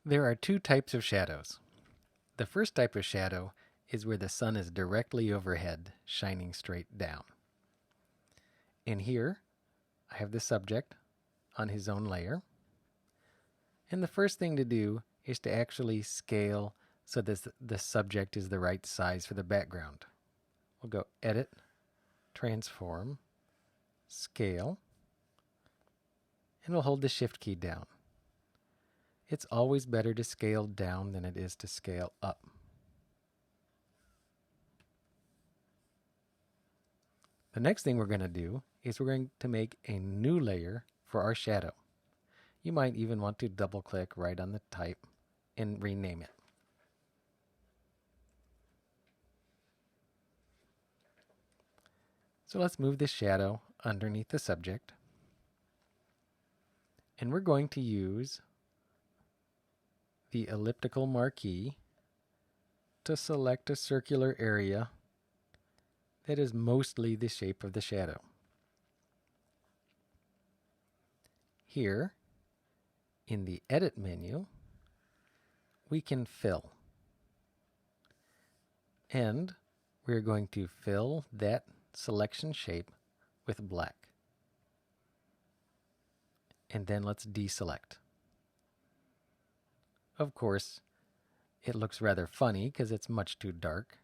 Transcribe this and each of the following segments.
There are two types of shadows. The first type of shadow is where the sun is directly overhead, shining straight down. And here, I have the subject on his own layer. And the first thing to do is to actually scale so that the subject is the right size for the background. We'll go Edit, Transform, Scale, and we'll hold the Shift key down. It's always better to scale down than it is to scale up. The next thing we're going to do is we're going to make a new layer for our shadow. You might even want to double click right on the type and rename it. So let's move the shadow underneath the subject. And we're going to use the elliptical marquee to select a circular area that is mostly the shape of the shadow. Here, in the Edit menu, we can fill. And we're going to fill that selection shape with black. And then let's deselect. Of course, it looks rather funny because it's much too dark.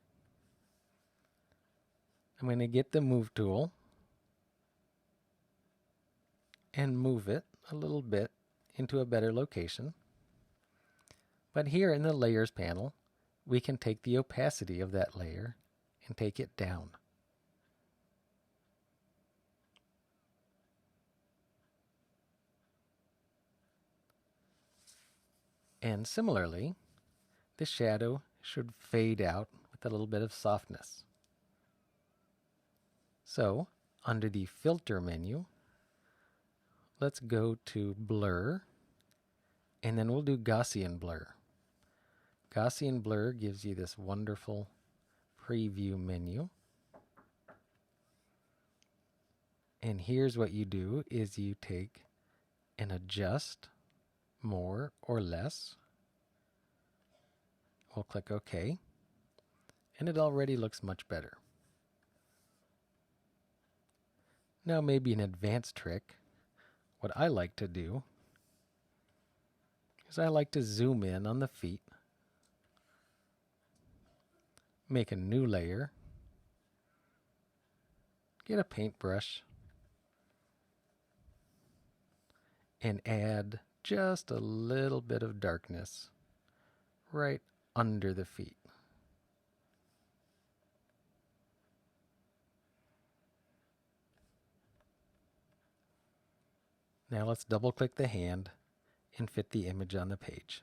I'm going to get the Move tool and move it a little bit into a better location. But here in the Layers panel, we can take the opacity of that layer and take it down. And similarly, the shadow should fade out with a little bit of softness. So, under the Filter menu, let's go to Blur, and then we'll do Gaussian Blur. Gaussian Blur gives you this wonderful preview menu. And here's what you do is you take and adjust more or less. We'll click OK, and it already looks much better. Now maybe an advanced trick, what I like to do is I like to zoom in on the feet, make a new layer, get a paintbrush, and add just a little bit of darkness right under the feet. Now let's double click the hand and fit the image on the page.